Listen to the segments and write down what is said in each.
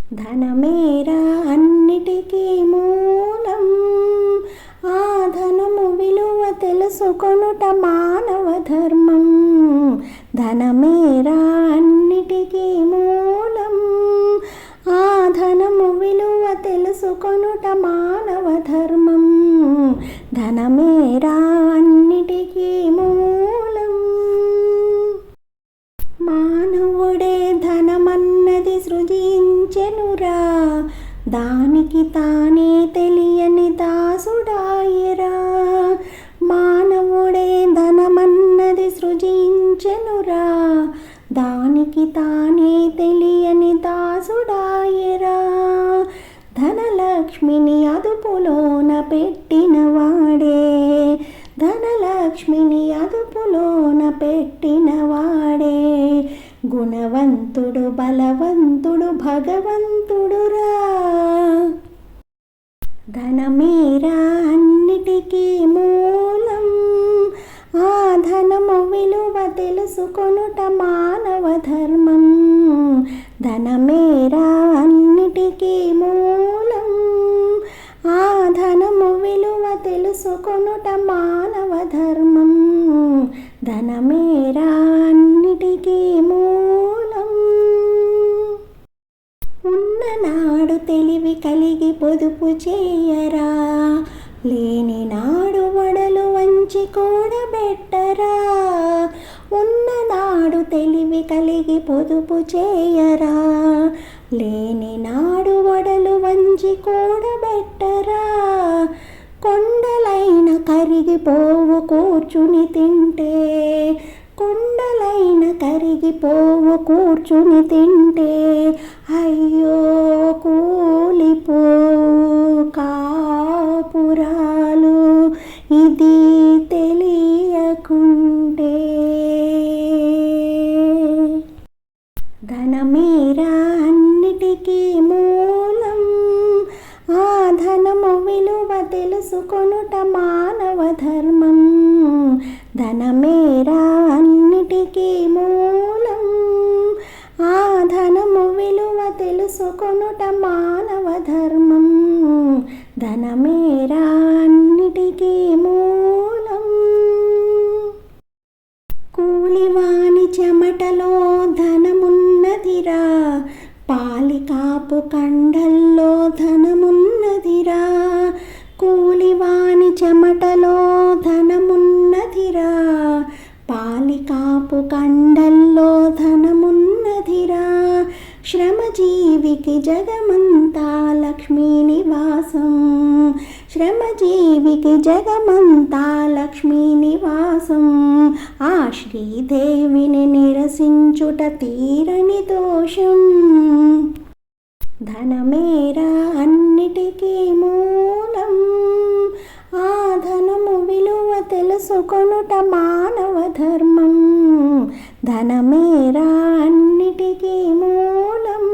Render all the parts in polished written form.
ధనమేరా అన్నిటికీ మూలం, ఆ ధనము విలువ తెలుసుకొనుట మానవ ధర్మం. ధనమేరా అన్నిటికీ మూలం, ఆ ధనము విలువ తెలుసుకొనుట మానవ ధర్మం. ధనమేరా అన్నిటికీ మూలం. మానవుడే ధనమన్నది సృజించెనురా, దానికి తానే తెలియని దాసుడాయరా. మానవుడే ధనమన్నది సృజించెనురా, దానికి తానే తెలియని దాసుడాయరా. ధనలక్ష్మిని అదుపులోన పెట్టినవాడే, ధనలక్ష్మిని అదుపులోన పెట్టినవాడే, గుణవంతుడు బలవంతుడు భగవంతుడురా. ధనమేరా అన్నిటికీ మూలం, ఆ ధనము విలువ తెలుసుకొనుట మానవ ధర్మం. ధనమేరా అన్నిటికీ మూలం, ఆ ధనము విలువ తెలుసుకొనుట మానవ ధర్మం. ధనమేరా అన్నిటికీ మూలం. ఉన్ననాడు తెలివి కలిగి పొదుపు చేయరా, లేని నాడు వడలు వంచి కూడబెట్టరా. ఉన్ననాడు తెలివి కలిగి పొదుపు చేయరా, లేని నాడు వడలు వంచి కూడబెట్టరా. కొండలైన కరిగిపోవు కూర్చుని తింటే, కొండలైన కరిగిపోవు కూర్చుని తింటే, అయ్యో కూలిపోవు కాపురాలు ఇది తెలియకుంటే. ధనమేరా అన్నిటికీ మూలం, ఆ ధనము విలువ తెలుసుకొనుట మానవ ధర్మం. ధనమేరా అన్నిటికీ మూలం, ఆ ధనము విలువ తెలుసుకొనుట మానవ ధర్మం. ధనమేరా అన్నిటికీ మూలం. కూలివాని చెమటలో ధనమున్నదిరా, పాలికాపు కండల్లో ధనమున్నదిరా. కూలివాని చెమటలో ధనమున్నదిరా, పాలికాపు కండల్లో ధనమున్నదిరా. శ్రమజీవికి జగమంతా లక్ష్మీ నివాసం, శ్రమజీవికి జగమంతా లక్ష్మీ నివాసం. ఆ శ్రీదేవిని నిరసించుట తీరని దోషం. ధనమేరా అన్నిటికీ మూలం, ఆ ధనము విలువ తెలుసుకొనుట మానవ ధర్మం. ధనమేరా అన్నిటికీ మూలం,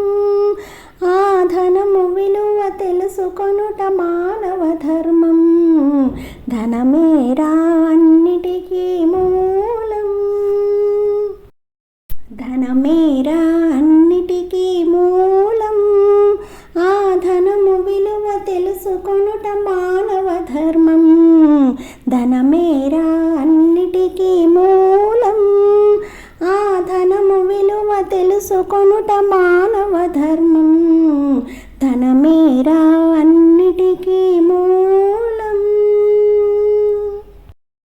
ఆ ధనము విలువ తెలుసుకొనుట మానవ ధర్మం. ధనమేరా అన్నిటికీ మూలం. ధనమేరా అన్నిటికీ మూలం, ఆ ధనము విలువ తెలుసుకొనుట మానవ ధర్మం. ధనమేరా అన్నిటికీ మూలం, ఆ ధనము విలువ తెలుసుకొనుట మానవ ధర్మం. ధనమేరా